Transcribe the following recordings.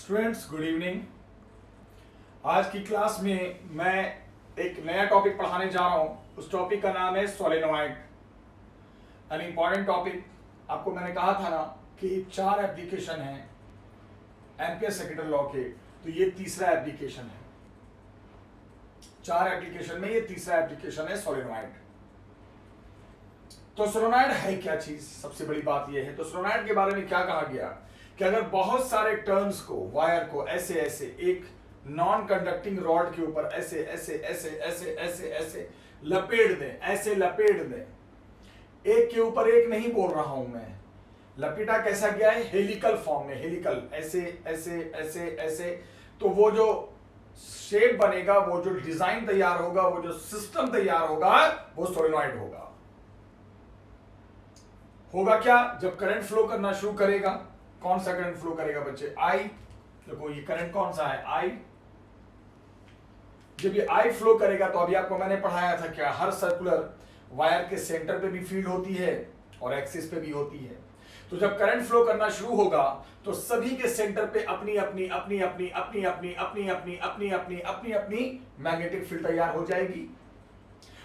Students good evening. आज की class में मैं एक नया टॉपिक पढ़ाने जा रहा हूं। उस टॉपिक का नाम है सोलेनॉइड, एन इंपॉर्टेंट टॉपिक। आपको मैंने कहा था ना कि 4 एप्लीकेशन हैं एम्पियर सेकेंड लॉ के, तो ये तीसरा एप्लीकेशन है। 4 एप्लीकेशन में ये तीसरा एप्लीकेशन है सोलेनॉइड। तो सोलेनॉइड है क्या चीज, सबसे बड़ी बात यह है। तो सोलेनॉइड के बारे में क्या कहा गया कि अगर बहुत सारे टर्न्स को, वायर को ऐसे ऐसे एक नॉन कंडक्टिंग रॉड के ऊपर ऐसे ऐसे ऐसे ऐसे ऐसे ऐसे लपेट दें, ऐसे लपेट दें, एक के ऊपर एक नहीं बोल रहा हूं मैं, लपेटा कैसा गया है, हेलिकल फॉर्म में, हेलिकल ऐसे ऐसे ऐसे ऐसे, तो वो जो शेप बनेगा, वो जो डिजाइन तैयार होगा, वो जो सिस्टम तैयार होगा, वो सोलेनॉइड होगा। होगा क्या, जब करंट फ्लो करना शुरू करेगा। कौन सा करंट फ्लो करेगा बच्चे, आई। देखो ये करंट कौन सा है, आई। जब ये आई फ्लो करेगा तो अभी आपको मैंने पढ़ाया था क्या, हर सर्कुलर वायर के सेंटर पे भी फील्ड होती है और एक्सिस पे भी होती है। तो जब करंट फ्लो करना शुरू होगा तो सभी के सेंटर पे अपनी अपनी अपनी अपनी अपनी अपनी अपनी अपनी अपनी अपनी अपनी अपनी मैग्नेटिक फील्ड तैयार हो जाएगी।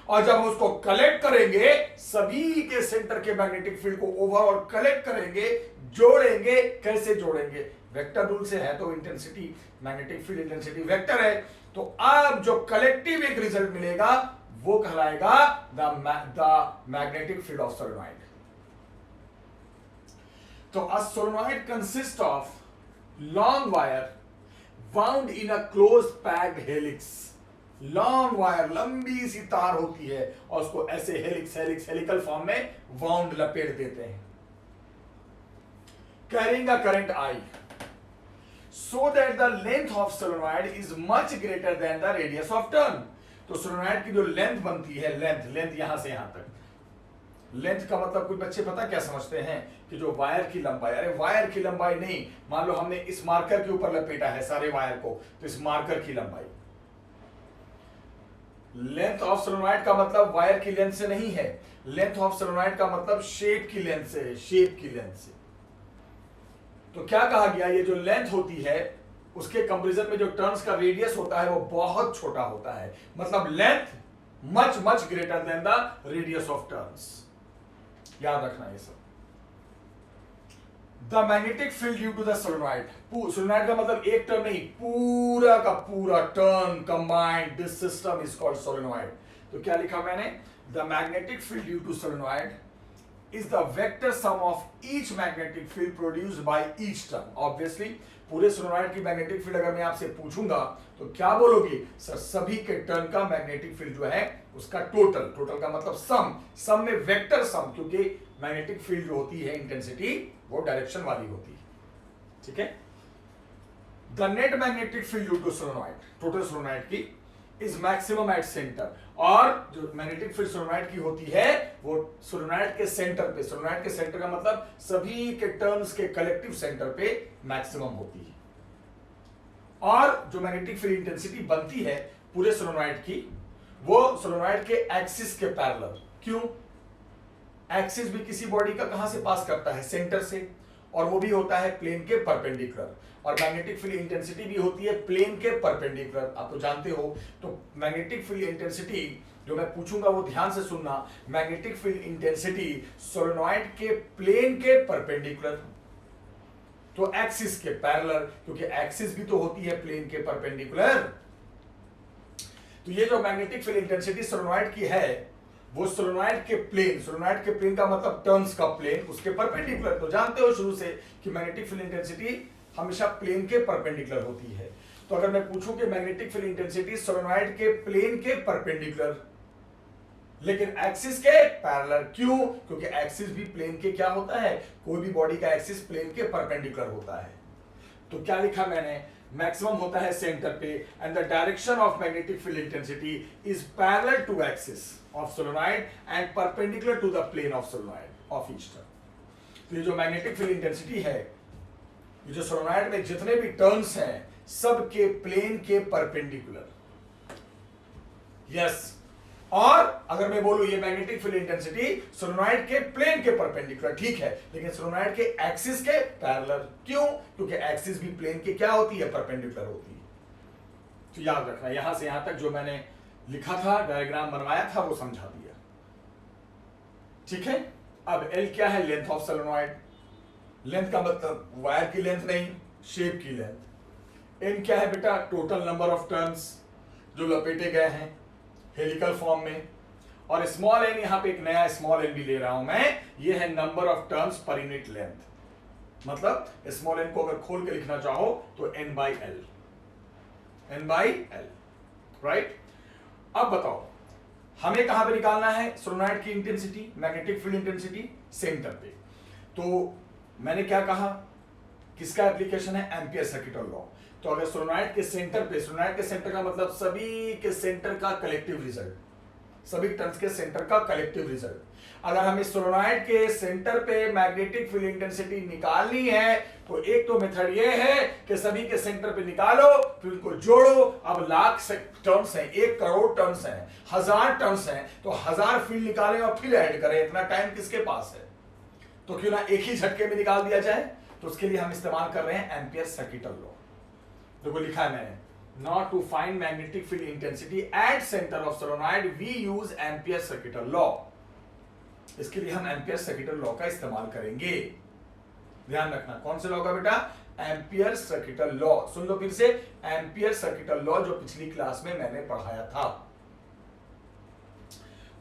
और जब हम उसको कलेक्ट करेंगे, सभी के सेंटर के मैग्नेटिक फील्ड को ओवरऑल कलेक्ट करेंगे, जोड़ेंगे। कैसे जोड़ेंगे, वेक्टर रूल से है। तो intensity, magnetic field intensity vector है। तो अब जो कलेक्टिव एक रिजल्ट मिलेगा वो कहलाएगा the magnetic field of solenoid. तो a solenoid consist of long wire wound in a close packed helix. Long wire, लंबी सी तार होती है और उसको ऐसे हेलिक्स हेलिक्स हेलिकल फॉर्म में वाउंड लपेट देते हैं। Carrying a current I so that the length of solenoid is much greater than the radius of turn। तो सोलेनॉइड की जो लेंथ बनती है, लेंथ यहां से यहां तक। लेंथ का मतलब कुछ बच्चे पता क्या समझते हैं कि जो वायर की लंबाई, अरे वायर की लंबाई नहीं, मान लो हमने इस मार्कर के ऊपर लपेटा है सारे वायर को, तो इस मार्कर की लंबाई। लेंथ ऑफ सोलेनॉइड का मतलब वायर की लेंथ से नहीं है, लेंथ ऑफ सोलेनॉइड का मतलब शेप की लेंथ से है, शेप की लेंथ से। तो क्या कहा गया, ये जो लेंथ होती है उसके कंपैरिजन में जो टर्न्स का रेडियस होता है वो बहुत छोटा होता है। मतलब length much much greater than the radius of turns. याद रखना ये सब। The magnetic field due to the solenoid, solenoid का मतलब एक टर्न नहीं, पूरा का पूरा turn combined, this system is called solenoid. तो क्या लिखा मैंने, the magnetic field due to solenoid is the vector sum of each magnetic field produced by each turn। Obviously पूरे सोलेनॉइड की मैग्नेटिक फील्ड अगर मैं आपसे पूछूंगा तो क्या बोलोगे, सर सभी के टर्न का मैग्नेटिक फील्ड जो है उसका टोटल, टोटल का मतलब सम में वेक्टर सम, क्योंकि मैग्नेटिक फील्ड जो होती है इंटेंसिटी वो डायरेक्शन वाली होती है। ठीक है। The net magnetic field due to solenoid, total solenoid की, इज मैक्सिमम एट सेंटर। और जो मैग्नेटिक फील्ड सोलेनॉइड की होती है वो सोलेनॉइड के सेंटर पे, सोलेनॉइड के सेंटर का मतलब सभी के टर्न्स के कलेक्टिव सेंटर पे मैक्सिमम होती है। और जो मैग्नेटिक फील्ड इंटेंसिटी बनती है पूरे सोलेनॉइड की, वो सोलेनॉइड के एक्सिस के पैरेलल। क्यों, एक्सिस भी किसी बॉडी का कहां से पास करता है, सेंटर से, और वो भी होता है प्लेन के परपेंडिकुलर। और मैग्नेटिक फील्ड इंटेंसिटी भी होती है प्लेन के परपेंडिकुलर, आप तो जानते हो। तो मैग्नेटिक फील्ड इंटेंसिटी जो मैं पूछूंगा वो ध्यान से सुनना, मैग्नेटिक फील्ड इंटेंसिटी सोलेनॉइड के प्लेन के परपेंडिकुलर, तो एक्सिस के पैरेलल, क्योंकि एक्सिस भी तो होती है प्लेन के परपेंडिकुलर। तो ये जो मैग्नेटिक फील्ड इंटेंसिटी सोलेनॉइड की है वो सोलेनॉइड के प्लेन, सोलेनॉइड के प्लेन का मतलब टर्न्स का प्लेन, उसके परपेंडिकुलर। तो जानते हो शुरू से कि मैग्नेटिक फील्ड इंटेंसिटी हमेशा प्लेन के परपेंडिकुलर होती है। तो अगर मैं पूछूं कि मैग्नेटिक फील्ड इंटेंसिटी सोलेनॉइड के प्लेन के परपेंडिकुलर लेकिन एक्सिस के पैरेलल, क्यों, क्योंकि एक्सिस भी प्लेन के क्या होता है, कोई भी बॉडी का एक्सिस प्लेन के परपेंडिकुलर होता है। तो क्या लिखा मैंने, मैक्सिमम होता है सेंटर पे, and the direction of magnetic field intensity is parallel to axis of solenoid and perpendicular to the plane of solenoid of each turn. तो ये जो मैग्नेटिक फील्ड इंटेंसिटी है, ये जो सोलेनॉइड में जितने भी टर्न्स हैं सब के प्लेन के परपेंडिकुलर। यस, और अगर मैं बोलूं ये मैग्नेटिक फील्ड इंटेंसिटी सोलेनोइड के प्लेन के परपेंडिकुलर, ठीक है, लेकिन सोलेनोइड के एक्सिस के पैरेलल। क्यों? क्योंकि एक्सिस भी प्लेन के क्या होती है, परपेंडिकुलर होती है। तो याद रखना, यहां से यहां तक जो मैंने लिखा था, डायग्राम बनवाया था, वो समझा दिया, ठीक है। अब L क्या है, लेंथ ऑफ सोलेनोइड। लेंथ का मतलब वायर की लेंथ नहीं, शेप की लेंथ। N क्या है बेटा, टोटल नंबर ऑफ टर्न्स जो लपेटे गए हैं हेलिकल फॉर्म में। और स्मॉल n, यहां पे एक नया स्मॉल n भी ले रहा हूं मैं, ये है number of turns per unit length. मतलब स्मॉल n को अगर खोल के लिखना चाहो तो n बाई एल, राइट। अब बताओ हमें कहां पे निकालना है सोलेनोइड की intensity, magnetic field intensity, centre पे। तो मैंने क्या कहा, किसका एप्लीकेशन है, एम्पियर सर्किट लॉ। तो अगर सोलेनोइड के सेंटर पे, सोलेनोइड के सेंटर का मतलब सभी के सेंटर का कलेक्टिव रिजल्ट, सभी टर्न्स के सेंटर का कलेक्टिव रिजल्ट। अगर हमें सोलेनोइड के सेंटर पे मैग्नेटिक फील्ड इंटेंसिटी निकालनी है तो एक तो मेथड ये है कि सभी के सेंटर पे निकालो, फिर उनको जोड़ो। अब लाख टर्न्स हैं, 1 करोड़ टर्न्स हैं, 1000 टर्न्स हैं, तो 1000 फील्ड निकालें और फिर ऐड करें, इतना टाइम किसके पास है। तो क्यों ना एक ही झटके में निकाल दिया जाए। तो उसके लिए हम इस्तेमाल कर रहे हैं एम्पियर सर्किट लॉ। देखो लिखा है मैंने, Not to find magnetic field intensity at center of solenoid, we use ampere circuit law. इसके लिए हम एम्पियर सर्किट लॉ का इस्तेमाल करेंगे। ध्यान रखना, कौन से लॉ का बेटा, एम्पियर सर्किट लॉ। सुन लो फिर से, एम्पियर सर्किट लॉ जो पिछली क्लास में मैंने पढ़ाया था।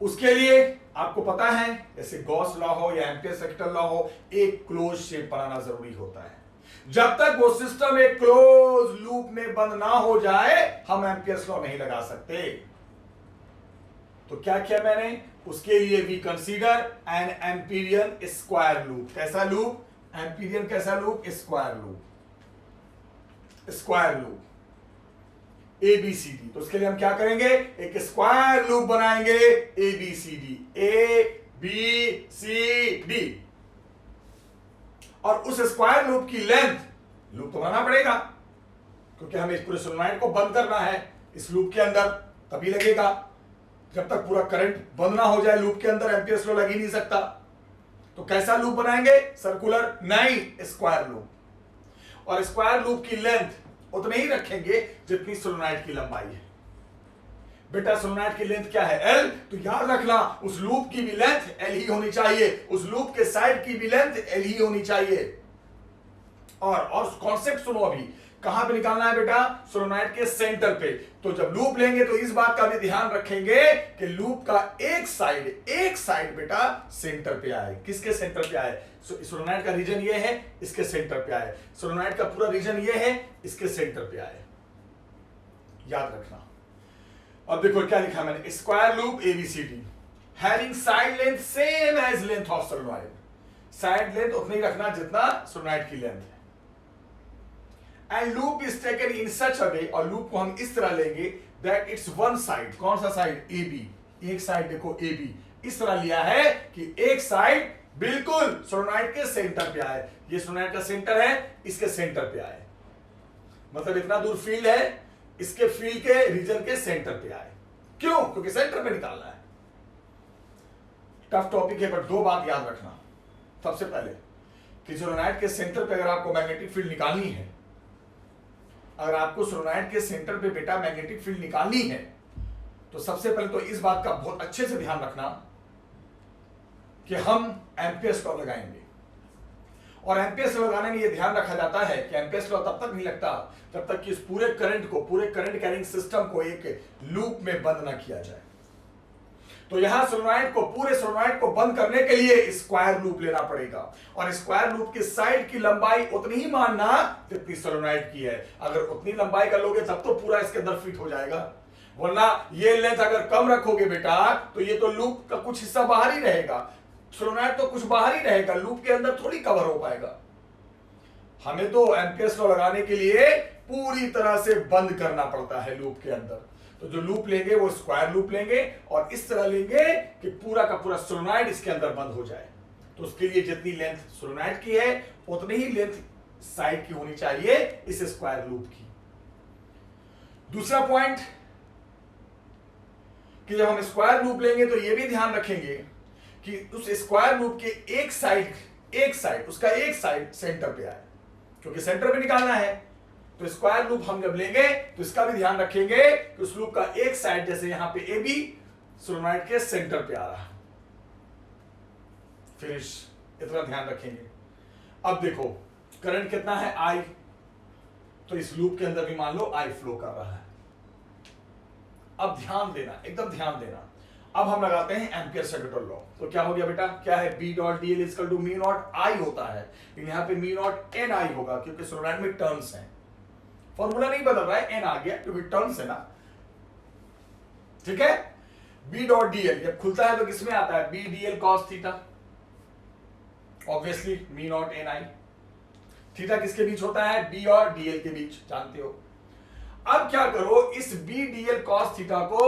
उसके लिए आपको पता है, जैसे गॉस लॉ हो या एम्पियर सर्किट लॉ हो, एक क्लोज शेप बनाना जरूरी होता है। जब तक वो सिस्टम एक क्लोज लूप में बंद ना हो जाए, हम एम्पियर्स लॉ नहीं लगा सकते। तो क्या किया मैंने, उसके लिए we consider an Amperian square loop. कैसा लूप, एम्पीरियन कैसा loop, square loop, square loop ABCD। तो उसके लिए हम क्या करेंगे, एक स्क्वायर लूप बनाएंगे ABCD, ABCD। और उस स्क्वायर लूप की लेंथ, लूप तो बनाना पड़ेगा क्योंकि हमें इस पूरे सोलेनोइड को बंद करना है इस लूप के अंदर, तभी लगेगा। जब तक पूरा करंट बंद ना हो जाए लूप के अंदर, एम्पियर्स लॉ लग ही नहीं सकता। तो कैसा लूप बनाएंगे, सर्कुलर नहीं, स्क्वायर लूप। और स्क्वायर लूप की लेंथ उतने ही रखेंगे जितनी सोलेनोइड की लंबाई है। बेटा सोलेनोइड की लेंथ क्या है, L, तो याद रखना उस लूप की भी लेंथ L ही होनी चाहिए, उस लूप के साइड की भी लेंथ L ही होनी चाहिए। और कॉन्सेप्ट सुनो, अभी कहां पे निकालना है बेटा, सोलेनोइड के सेंटर पे। तो जब लूप लेंगे तो इस बात का भी ध्यान रखेंगे कि लूप का एक साइड बेटा सेंटर पे आए। किसके सेंटर पे आए, सोलेनोइड का रीजन ये है, इसके सेंटर पे आए। सोलेनोइड का पूरा रीजन ये है, इसके सेंटर पे आए, याद रखना। अब देखो क्या लिखा मैंने, square loop ABCD having side length same as length of solenoid. Side length उतनी ही रखना जितना सोलेनोइड की लेंथ है। And loop is taken in such a way, और लूप को हम इस तरह लेंगे दैट इट्स वन साइड, कौन सा साइड, AB, एक साइड देखो AB, इस तरह लिया है कि एक साइड बिल्कुल सोलेनोइड के सेंटर पे आए। ये सोलेनोइड का सेंटर है, इसके सेंटर पे आए, मतलब इतना दूर फील्ड है, इसके फील्ड के रीजन के सेंटर पे आए। क्यों, क्योंकि सेंटर पे निकालना है। टफ टॉपिक है पर दो बात याद रखना। सबसे पहले कि सोलेनोइड के सेंटर पे अगर आपको मैग्नेटिक फील्ड निकालनी है, अगर आपको सोलेनोइड के सेंटर पे बेटा मैग्नेटिक फील्ड निकालनी है, तो सबसे पहले तो इस बात का बहुत अच्छे से ध्यान रखना कि हम एम्पियर्स लॉ लगाएंगे। और एम्पियर्स लॉ लगाने में यह ध्यान रखा जाता है कि एम्पियर्स लॉ तब तक नहीं लगता जब तक कि इस पूरे करंट कैरिंग सिस्टम को एक लूप में बंद ना किया जाए। तो यहां पूरे सोलेनोइड को बंद करने के लिए स्क्वायर लूप लेना पड़ेगा, और स्क्वायर लूप की साइड की लंबाई उतनी ही मानना जितनी सोलेनोइड की है। अगर उतनी लंबाई का लोगे तब तो पूरा इसके अंदर फिट हो जाएगा, वरना ये लेंथ अगर कम रखोगे बेटा तो ये तो लूप का कुछ हिस्सा बाहर ही रहेगा, सोलेनोइड तो कुछ बाहर ही रहेगा, लूप के अंदर थोड़ी कवर हो पाएगा। हमें तो एम्पियर्स लॉ लगाने के लिए पूरी तरह से बंद करना पड़ता है लूप के अंदर। तो जो लूप लेंगे वो स्क्वायर लूप लेंगे, और इस तरह लेंगे कि पूरा का पूरा सोलेनोइड इसके अंदर बंद हो जाए। तो उसके लिए जितनी लेंथ सोलेनोइड की है उतनी ही लेंथ साइड की होनी चाहिए इस स्क्वायर लूप की। दूसरा पॉइंट कि जब हम स्क्वायर लूप लेंगे तो ये भी ध्यान रखेंगे कि उस स्क्वायर लूप के एक साइड उसका एक साइड सेंटर पे आए, क्योंकि सेंटर पे निकालना है। तो स्क्वायर लूप हम जब लेंगे तो इसका भी ध्यान रखेंगे कि उस लूप का एक साइड, जैसे यहां पे ए बी सोलेनॉइड के सेंटर पे आ रहा है। फिनिश, इतना ध्यान रखेंगे। अब देखो करंट कितना है I, तो इस लूप के अंदर भी मान लो I फ्लो कर रहा है। अब ध्यान देना, एकदम ध्यान देना। अब हम लगाते हैं एम्पियर सेकेंड लॉ। तो क्या हो गया बेटा, क्या है, B dot DL equal to mu naught I होता है, लेकिन यहाँ पे म्यू नॉट NI होगा क्योंकि सोलेनॉइड में टर्न्स हैं। फॉर्मूला नहीं बदल रहा है, N आ गया क्योंकि टर्न्स है ना, ठीक है। B डॉट DL जब खुलता है तो किसमें आता है, B DL cos theta, obviously mu naught NI। Theta किसके बीच होता है, B और DL के बीच, जानते हो। अब क्या करो, इस B DL cos थीटा को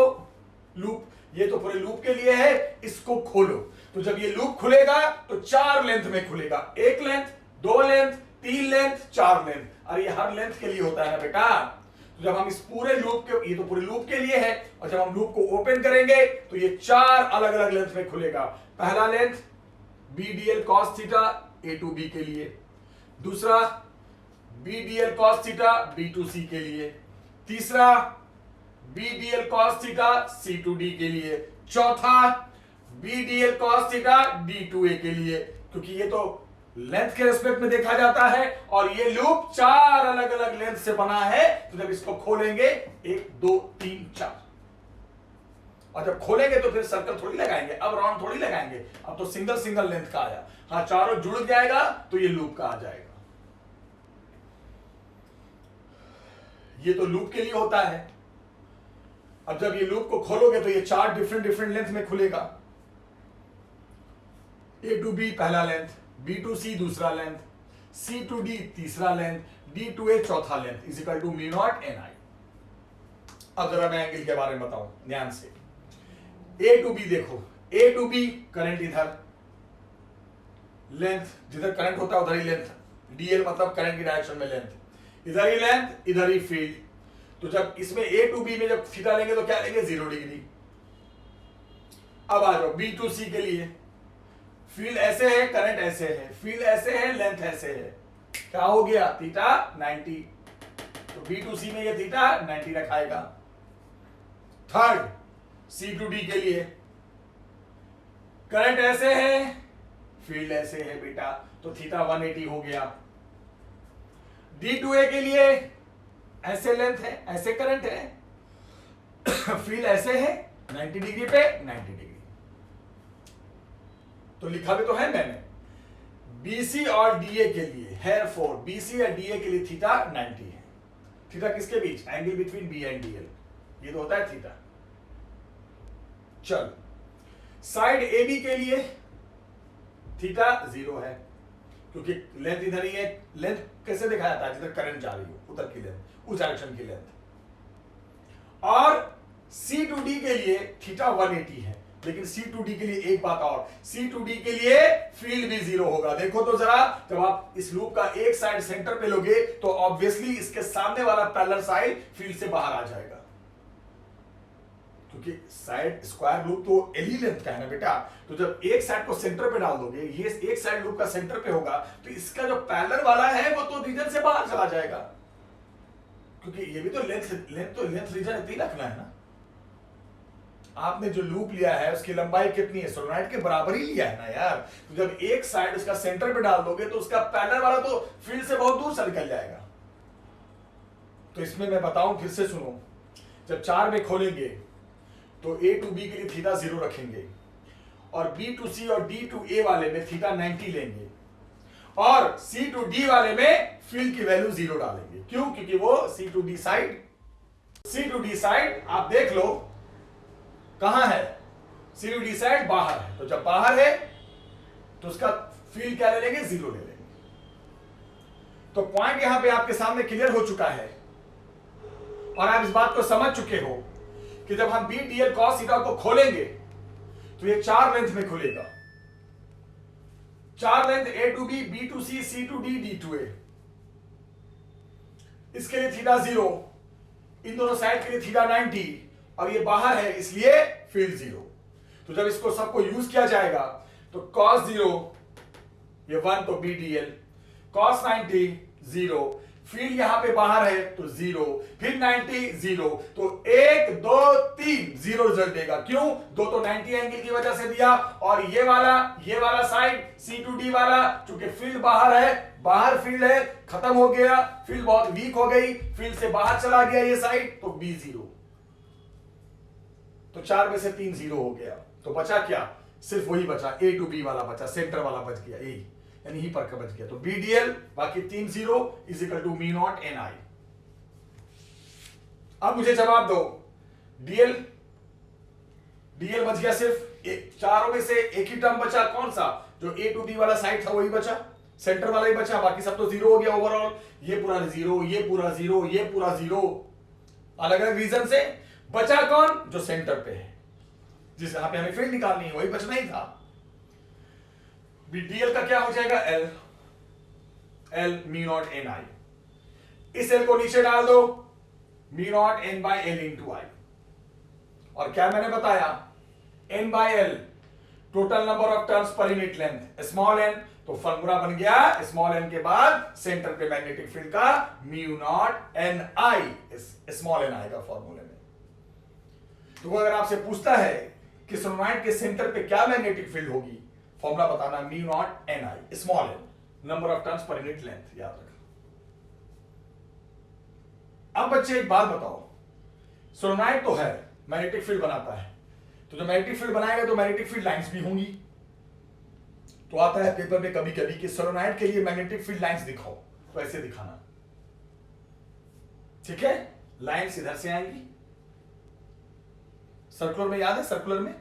लूप, ये तो पूरे लूप के लिए है, इसको खोलो। तो जब ये लूप खुलेगा तो 4 लेंथ में खुलेगा, 1 लेंथ, 2 लेंथ, 3 लेंथ, 4 लेंथ। अरे ये हर लेंथ के लिए होता है ना बेटा। तो जब हम इस पूरे लूप के, ये तो पूरे लूप के लिए है, और जब हम लूप को ओपन करेंगे तो ये 4 अलग अलग लेंथ में खुलेगा। पहला length B DL cos theta A to B के लिए, दूसरा B DL cos theta B to C के लिए, तीसरा B DL cos theta C to D के लिए, चौथा B DL cos theta D to A के लिए, क्योंकि ये तो लेंथ के रेस्पेक्ट में देखा जाता है और ये लूप 4 अलग अलग लेंथ से बना है। तो जब इसको खोलेंगे 1 2 3 4, और जब खोलेंगे तो फिर सर्कल थोड़ी लगाएंगे, अब राउंड थोड़ी लगाएंगे, अब तो सिंगल सिंगल लेंथ का आया। हाँ, चारों जुड़ जाएगा तो ये लूप का आ जाएगा। ये तो लूप के लिए होता है। अब जब ये लूप को खोलोगे तो ये 4 डिफरेंट लेंथ में खुलेगा। A to B पहला लेंथ, B to C दूसरा लेंथ, C to D तीसरा लेंथ, D to A चौथा length, is equal to mu naught NI। अब जरा मैं एंगल के बारे में बताऊं ध्यान से। A to B देखो, A to B करंट इधर, लेंथ जिधर करंट होता है उधर ही लेंथ, DL मतलब करंट की डायरेक्शन में लेंथ, इधर ही लेंथ, इधर ही फील्ड। तो जब इसमें A to B में जब थीटा लेंगे तो क्या लेंगे, 0 डिग्री। अब आ जाओ B to C के लिए, फील्ड ऐसे है, करंट ऐसे है, फील्ड ऐसे है, लेंथ ऐसे है, क्या हो गया, थीटा 90। तो B to C में ये थीटा 90 रखाएगा। थर्ड C to D के लिए, करंट ऐसे है, फील्ड ऐसे है बेटा, तो थीटा 180 हो गया। D to A के लिए ऐसे लेंथ है, ऐसे करंट है, फील्ड ऐसे है, 90 डिग्री पे 90 डिग्री। तो लिखा भी तो है मैंने, BC और DA के लिए है 4, BC और DA के लिए थीटा 90 है। थीटा किसके बीच, angle between B and DL, ये तो होता है थीटा। चल, साइड AB के लिए थीटा 0 है, क्योंकि लेंथ इधर ही है। लेंथ कैसे देखा जाता है, जिधर करंट जा रही हो उधर की लेंथ, उस डायरेक्शन की लेंथ। और C to D के लिए थीटा 180 है, लेकिन C to D के लिए एक बात और, C to D के लिए फील्ड भी 0 होगा। देखो तो जरा, जब आप इस लूप का एक साइड सेंटर पे लोगे तो ऑब्वियसली इसके सामने वाला पैरेलल साइड फील्ड से बाहर आ जाएगा, क्योंकि साइड स्क्वायर लूप तो एल लेंथ का है ना बेटा। तो जब एक साइड को सेंटर पे डाल दोगे, ये एक साइड लूप का सेंटर पे होगा, तो इसका जो पैरेलल वाला है वो तो रीजन से बाहर चला जाएगा, क्योंकि ये भी तो लेंथ रीजन इतनी रखना है ना। आपने जो लूप लिया है उसकी लंबाई कितनी है, सोलेनॉइड के बराबर ही लिया है ना यार। तो जब एक साइड उसका सेंटर पे डाल दोगे तो उसका पैरेलल वाला तो फील्ड से बहुत दूर से निकल जाएगा। तो इसमें मैं बताऊं, फिर से सुनो, जब 4 में खोलेंगे तो A to B के लिए थीटा 0 रखेंगे, और B to C और D to A वाले में थीटा 90 लेंगे, और C to D वाले में फील्ड की वैल्यू 0 डालेंगे। क्यों, क्योंकि वो C to D साइड आप देख लो कहां है, C to D साइड बाहर है। तो जब बाहर है तो उसका फील्ड क्या ले लेंगे, 0 ले लेंगे। तो पॉइंट यहां पे आपके सामने क्लियर हो चुका है, और आप इस बात को समझ चुके हो कि जब हम B DL cos थीटा को खोलेंगे तो ये 4 लेंथ में खुलेगा। 4 length A to B, B to C, C to D, D to A। इसके लिए थीटा 0, इन दोनों साइड के लिए थीटा 90, अब ये बाहर है इसलिए फील्ड 0। तो जब इसको सबको यूज किया जाएगा तो cos 0 ये 1 तो BDL, cos 90 0, फील्ड यहां पे बाहर है तो 0, फिर 90 0, तो 1 2 3 0 रिजल्ट देगा। क्यों? दो तो 90 एंगल की वजह से दिया, और ये वाला साइड C2D वाला चूंकि फील्ड बाहर है, बाहर फील्ड है, खत्म हो गया, फील्ड बहुत वीक हो गई, फील्ड से बाहर चला गया ये साइड, तो B 0। तो 4 में से 3 0 हो गया, तो बचा क्या? सिर्फ वही बचा, A to B वाला बचा, सेंटर वाला बच गया, A यानी ही पर का बच गया। तो BDL बाकी 3 0 is equal to mu naught NI। अब मुझे जवाब दो, DL बच गया, सिर्फ चारों में से एक ही टर्म बचा, कौन सा? जो A to B वाला साइड था वही बचा, सेंटर वाला ही बचा, बाकी सब तो 0 हो गया ओवरऑल। ये पूरा 0, ये पूरा 0, ये पूरा 0, अलग अलग रीजन से बचा कौन? जो सेंटर पे है, जिस यहां पे हमें फील्ड निकालनी है, वही बचना ही था। BDL का क्या हो जाएगा? L mu naught NI। इस L को नीचे डाल दो, mu naught N by L into I। और क्या मैंने बताया? N by L total number of turns per unit length, small n, तो फॉर्मूला बन गया स्मॉल n के बाद सेंटर पे मैग्नेटिक फील्ड का mu naught NI, small n आएगा फॉर्मूले में। तो अगर आपसे पूछता है कि सोलेनोइड के सेंटर पे क्या मैग्नेटिक फील्ड होगी, फॉर्मूला बताना mu naught NI, small n, number of turns per unit length, याद रखना। अब बच्चे एक बात बताओ, सोलेनोइड तो है, मैग्नेटिक फील्ड बनाता है, तो जब मैग्नेटिक फील्ड बनाएगा तो मैग्नेटिक फील्ड लाइंस भी होंगी। तो आता है पेपर में कभी कभी कि सोलेनोइड के लिए मैग्नेटिक फील्ड लाइंस दिखाओ, तो ऐसे दिखाना, ठीक है? लाइंस इधर से आएंगी, सर्कुलर में याद है, सर्कुलर में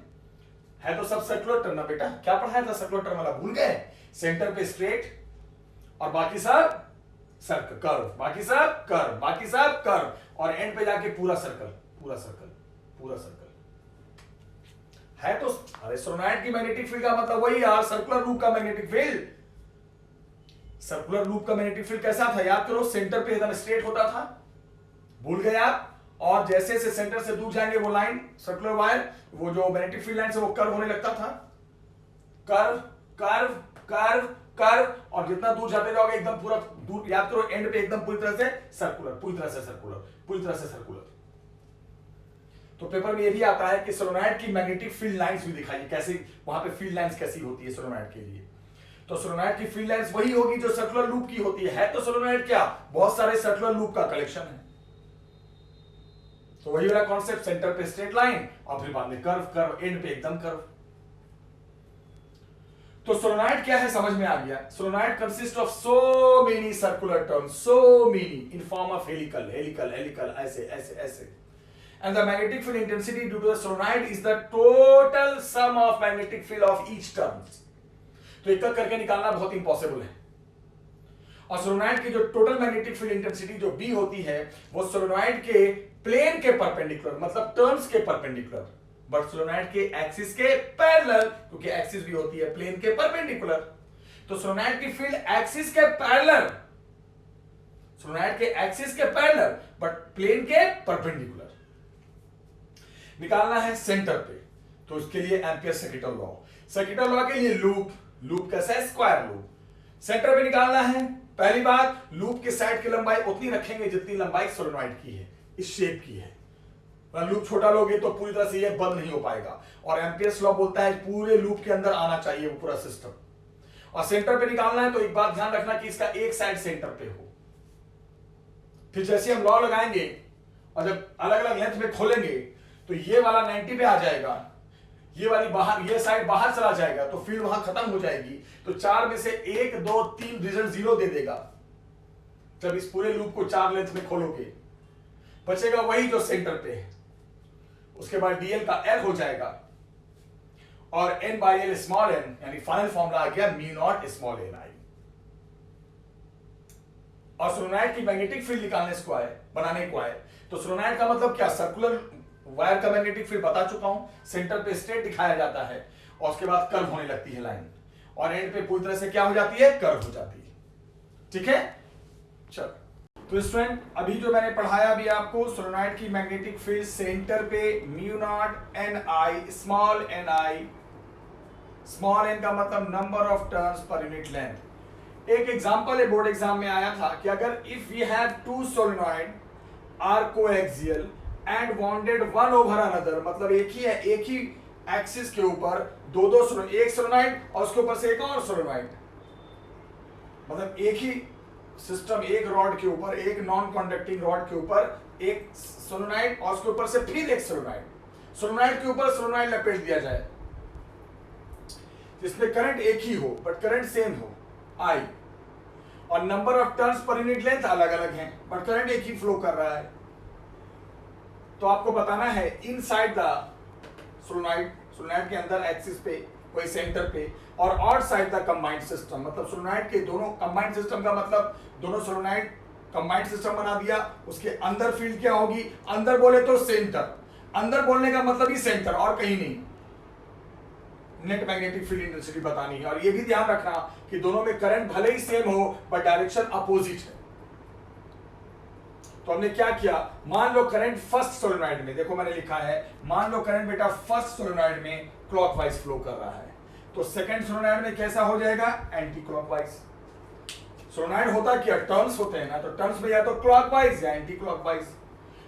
है तो सब सर्कुलर टर्म ना बेटा, क्या पढ़ाया था सर्कुलर टर्म वाला, भूल गए? सेंटर पे स्ट्रेट और बाकी सब सर्कल, कर्व, बाकी सब कर्व, बाकी सब कर्व, और एंड पे जाके पूरा सर्कल, पूरा सर्कल, पूरा सर्कल है। तो अरे सोलेनोइड की मैग्नेटिक फील्ड का मतलब वही यार, सर्कुलर लूप का मैग्नेटिक फील्ड। सर्कुलर लूप का मैग्नेटिक फील्ड कैसा था याद करो? सेंटर पे एकदम स्ट्रेट होता था, भूल गए आप? और जैसे जैसे सेंटर से दूर जाएंगे वो लाइन, सर्कुलर वायर, वो जो मैग्नेटिक फील्ड लाइन से वो कर्व होने लगता था, कर्व कर्व कर्व कर्व, और जितना दूर जाते जाओगे एकदम पूरा दूर, याद करो एंड पे एकदम पूरी तरह से सर्कुलर, पूरी तरह से सर्कुलर, पूरी तरह से सर्कुलर। तो पेपर में ये भी आता है कि सोलेनोइड की मैग्नेटिक फील्ड लाइंस भी दिखाइए, कैसे वहां पे फील्ड लाइंस कैसी होती है सोलेनोइड के लिए। तो सोलेनोइड की फील्ड लाइंस वही होगी जो सर्कुलर लूप की होती है। तो सोलेनोइड क्या? बहुत सारे सर्कुलर लूप का कलेक्शन है। तो वही वाला कॉन्सेप्ट, सेंटर पे स्ट्रेट लाइन और फिर बाद में कर्व, कर्व, एंड पे एकदम कर्व। तो सोलेनोइड क्या है समझ में आ गया। Solenoid consist of so many circular turns, so many in form of helical, helical, helical, ऐसे ऐसे ऐसे। And the magnetic field intensity due to the solenoid is the total sum of magnetic field of each turns। तो एक एक करके निकालना बहुत impossible है। और सोलेनोइड की जो टोटल मैग्नेटिक फील्ड इंटेंसिटी जो B होती है वो सोलेनोइड के प्लेन के परपेंडिकुलर, मतलब टर्न्स के परपेंडिकुलर, बट सोलेनोइड के एक्सिस के पैरेलल, क्योंकि एक्सिस भी होती है प्लेन के परपेंडिकुलर। तो सोलेनोइड की फील्ड एक्सिस के पैरेलल, सोलेनोइड के एक्सिस के पैरेलल बट प्लेन के परपेंडिकुलर निकालना है सेंटर पे। तो उसके लिए ampere circuital law, circuital law के लिए लूप, लूप कैसा है? Square loop. सेंटर पे निकालना है, पहली बात लूप के साइड की लंबाई उतनी रखेंगे जितनी लंबाई सोलेनोइड की है, इस शेप की है। लूप छोटा लोगे तो पूरी तरह से ये बंद नहीं हो पाएगा, और एम्पियर्स लॉ बोलता है पूरे लूप के अंदर आना चाहिए वो पूरा सिस्टम। और सेंटर पे निकालना है तो एक बात ध्यान रखना कि इसका एक साइड सेंटर पे हो। फिर जैसे हम लॉ लगाएंगे और जब अलग अलग लेंथ में खोलेंगे तो ये वाला 90 पे आ जाएगा, ये वाली बाहर, ये साइड बाहर चला जाएगा, तो फील्ड वहां खत्म हो जाएगी। तो 4 में से 1 2 3 रिजल्ट 0 दे देगा जब इस पूरे लूप को 4 लेंथ में खोलोगे। बचेगा वही जो सेंटर पे है। उसके बाद DL का L हो जाएगा और N by L small n, यानी फाइनल फॉर्मूला आ गया म्यू नॉट स्मॉल NI। और सोलेनोइड की मैग्नेटिक फील्ड निकालने को आए, बनाने को आए, तो सोलेनोइड का मतलब क्या? सर्कुलर वायर का मैग्नेटिक फील्ड बता चुका हूं, सेंटर पे स्ट्रेट दिखाया जाता है और उसके बाद कर्व होने लगती है लाइन, और एंड पे पूरी तरह से क्या हो जाती है? कर्व हो जाती है। ठीक है, चलो। तो स्टूडेंट अभी जो मैंने पढ़ाया अभी आपको सोलेनॉइड की मैग्नेटिक फील्ड सेंटर पे mu naught N I, small n I, small n का मतलब number of turns per unit length. एक एग्जांपल है बोर्ड एग्जाम में आया था कि अगर if we have two solenoid are coaxial and bonded one over another, मतलब एक ही एक्सिस के ऊपर दो एक सोलेनॉइड और उसके ऊपर से एक और सोलेनॉइड, मतलब एक ही सिस्टम, एक रॉड के ऊपर, एक नॉन कंडक्टिंग रॉड के ऊपर एक सोलेनॉइड और उसके ऊपर से फिर एक सोलेनॉइड, सोलेनॉइड के ऊपर सोलेनॉइड लपेट दिया जाए जिसमें करंट एक ही हो बट करंट सेम हो आई, और number of turns per unit length अलग अलग हैं बट करंट एक ही फ्लो कर रहा है। तो आपको बताना है इनसाइड द सोलेनॉइड, सोलेनॉइड के अंदर एक्सिस पे कोई सेंटर पे, और आउटसाइड द कंबाइंड सिस्टम, मतलब सोलेनॉइड के दोनों कंबाइंड सिस्टम का मतलब दोनों सोलेनॉइड कंबाइंड सिस्टम बना दिया, उसके अंदर फील्ड क्या होगी, अंदर बोले तो सेंटर, अंदर बोलने का मतलब ही सेंटर और कहीं नहीं, नेट मैग्नेटिक फील्ड इंटेंसिटी बतानी है। और ये भी ध्यान रखना कि दोनों में करंट भले ही सेम हो बट डायरेक्शन अपोजिट है। तो हमने क्या किया, मान लो करंट फर्स्ट सोलेनॉइड में, देखो मैंने लिखा है, मान लो करंट बेटा फर्स्ट सोलेनॉइड में क्लॉकवाइज फ्लो कर रहा है, तो सेकंड सोलेनॉइड में कैसा हो जाएगा, एंटी क्लॉकवाइज। सोलेनॉइड होता क्या, टर्न्स होते हैं ना, तो टर्न्स में या तो क्लॉकवाइज या एंटी क्लॉकवाइज।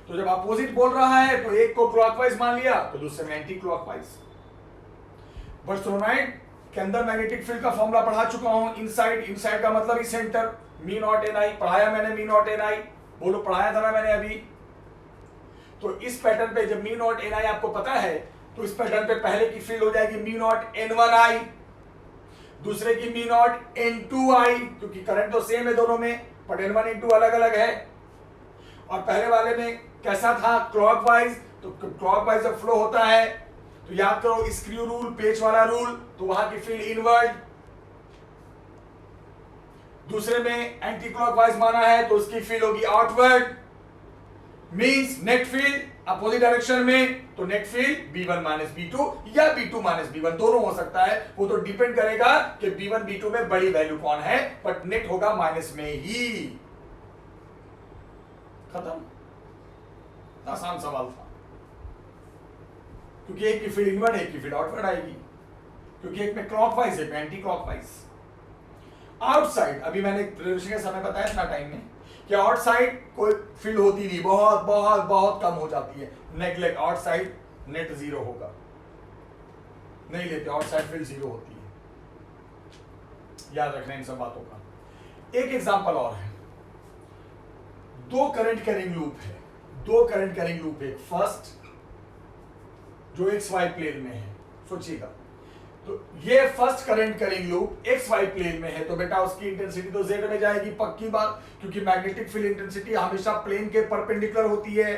तो जब अपोजिट बोल रहा है तो एक को क्लॉकवाइज मान लिया तो दूसरे में एंटी क्लॉकवाइज। बट सोलेनॉइड के अंदर मैग्नेटिक फील्ड का फॉर्मूला पढ़ा चुका हूं, इनसाइड, इनसाइड का मतलब ही सेंटर, मी नॉट एन आई पढ़ाया मैंने, मी नॉट एन आई बोलो, पढ़ाया था ना मैंने अभी। तो इस पैटर्न पे जब मी नॉट एन आई आपको पता है तो इस पैटर्न पे पहले की फील्ड हो जाएगी mu naught N one I, दूसरे की mu naught N two I, क्योंकि करंट तो सेम है दोनों में but N one N two अलग अलग है। और पहले वाले में कैसा था, क्लॉकवाइज, तो क्लॉकवाइज जब फ्लो होता है तो याद करो स्क्रू रूल, पेच वाला रूल, तो वहां की फील्ड इनवर्ड। दूसरे में एंटी क्लॉकवाइज माना है तो उसकी फील्ड होगी outward, means net field opposite direction में, तो net field B1 minus B2 या B2 माइनस B1 दोनों हो सकता है, वो तो डिपेंड करेगा कि B1 B2 में बड़ी वैल्यू कौन है, बट नेट होगा माइनस में ही। खत्म, आसान सवाल था, क्योंकि एक की फील्ड इनवर्ड एक की फील्ड आउटवर्ड आएगी, क्योंकि एक में क्लॉकवाइज एक में एंटी क्लॉकवाइज। आउटसाइड, अभी मैंने प्रिपरेशन के समय बताया इतना टाइम में कि आउटसाइड कोई फील्ड होती नहीं, बहुत बहुत बहुत कम हो जाती है, नेगलेक्ट, आउटसाइड नेट जीरो होगा, नहीं लेते, आउटसाइड फील्ड जीरो होती है, याद रखना इन सब बातों का। एक एग्जांपल और है, दो करंट कैरिंग लूप है, दो करंट कैरिंग लूप है, फर्स्ट जो एक्स वाई प्लेन में है, सोचिएगा, तो ये first current carrying loop x y plane में है, तो बेटा उसकी इंटेंसिटी तो जेड में जाएगी, पक्की बात, क्योंकि मैग्नेटिक फील्ड इंटेंसिटी हमेशा प्लेन के परपेंडिकुलर होती है।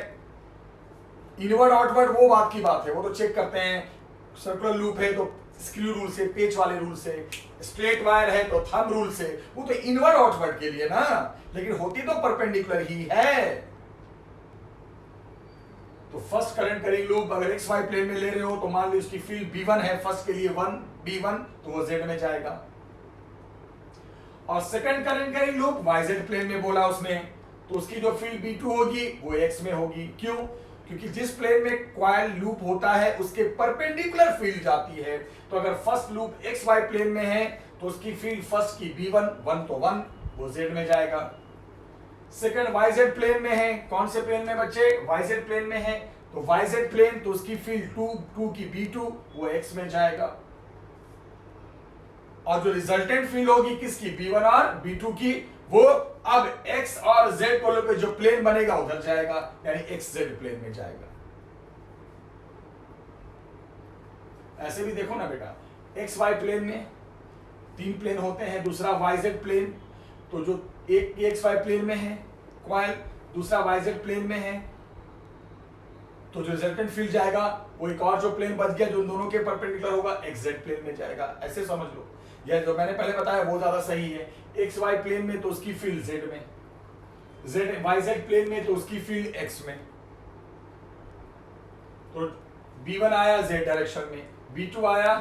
इनवर्ड आउटवर्ड वो बात की बात है, वो तो चेक करते हैं, सर्कुलर लूप है तो स्क्रू रूल से, पेच वाले रूल से, स्ट्रेट वायर है तो थंब रूल से, वो तो इनवर्ड आउटवर्ड के लिए ना, लेकिन होती तो परपेंडिकुलर ही है। तो फर्स्ट करंट कैरिंग लूप अगर एक्स वाई प्लेन में ले रहे हो तो मान लो इसकी फील्ड B1 है, फर्स्ट के लिए 1 B1, तो वो Z में जाएगा। और second current carrying loop YZ plane में बोला उसने, तो उसकी जो फील्ड B2 होगी वो X में होगी। क्यों? क्योंकि जिस प्लेन में कॉइल लूप होता है उसके परपेंडिकुलर फील्ड जाती है, तो अगर first loop x y plane में है तो उसकी फील्ड फर्स्ट की B1 1 तो 1 वो Z में जाएगा। सेकंड YZ प्लेन में है, कौन से प्लेन में बच्चे, YZ प्लेन में है, तो YZ प्लेन तो उसकी फील्ड 2 की B2 वो X में जाएगा। और जो रिजल्टेंट फील्ड होगी किसकी, B1 और B2 की, वो अब X और Z को लेकर जो प्लेन बनेगा उधर जाएगा, यानी XZ प्लेन में जाएगा। ऐसे भी देखो ना बेटा, XY प्लेन में 3 प्लेन होते हैं, दूसरा YZ प्लेन, तो जो एक XY प्लेन में है कॉइल, दूसरा YZ प्लेन में है, तो जो रिजल्टेंट फील्ड जाएगा वो एक और जो प्लेन बच गया जो दोनों के परपेंडिकुलर होगा XZ प्लेन में जाएगा। ऐसे समझ लो, यह जो मैंने पहले बताया वो ज्यादा सही है। XY प्लेन में तो उसकी फील्ड Z में, YZ प्लेन में तो उसकी फील्ड X में, तो B1 आया Z डायरेक्शन में, B2 आया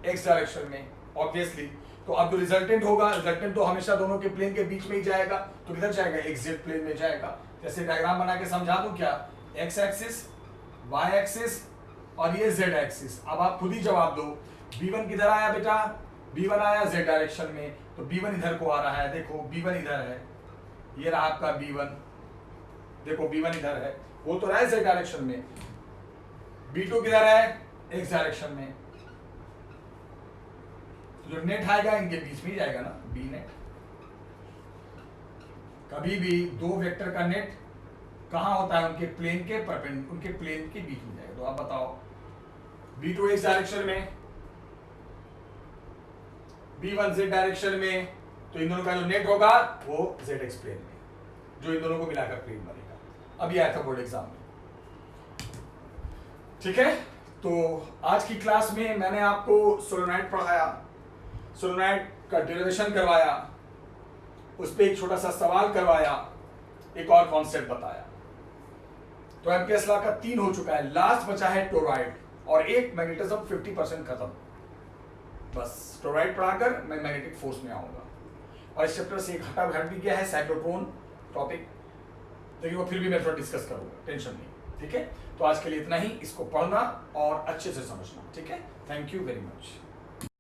X डायरेक्शन में, ऑब्वियसली तो अब जो रिजल्टेंट होगा, रिजल्टेंट तो हमेशा दोनों के प्लेन के बीच में ही जाएगा, तो किधर जाएगा, एक्जेक्ट प्लेन में जाएगा। जैसे डायग्राम बना के समझा दूं क्या, एक्स एक्सिस, वाई एक्सिस और ये जेड एक्सिस। अब आप खुद ही जवाब दो, B1 किधर आया बेटा, B1 आया जेड डायरेक्शन में, तो B1 इधर को आ रहा है, देखो B1 इधर है, ये रहा आपका B1, देखो B1 इधर है, वो तो रहा है जेड डायरेक्शन में। B2 किधर है, एक्स डायरेक्शन में, जो नेट आएगा इनके बीच में ही जाएगा ना, बी नेट। कभी भी दो वेक्टर का नेट कहां होता है, उनके प्लेन के उनके प्लेन के बीच में जाएगा। तो आप बताओ, B2 एक्स डायरेक्शन में, B1 जेड डायरेक्शन में, तो इन दोनों का जो नेट होगा वो जेड एक्स प्लेन में, जो इन दोनों को मिलाकर प्लेन बनेगा। अभी आया था बोर्ड एग्जाम में, ठीक है। तो आज की क्लास में मैंने आपको सोलेनॉइड पढ़ाया, सोलेनॉइड का डेरिवेशन करवाया, उस पर एक छोटा सा सवाल करवाया, एक और कॉन्सेप्ट बताया। तो एम्पियर्स लॉ का 3 हो चुका है, लास्ट बचा है टोरॉइड और एक मैग्नेटिज्म 50% खत्म। बस टोरॉइड पढ़ाकर मैं मैग्नेटिक फोर्स में आऊंगा, और इस चैप्टर से एक हट भी गया है साइक्लोट्रॉन टॉपिक, लेकिन वो फिर भी मैं थोड़ा डिस्कस करूंगा, टेंशन नहीं, ठीक है। तो आज के लिए इतना ही, इसको पढ़ना और अच्छे से समझना, ठीक है। Thank you very much.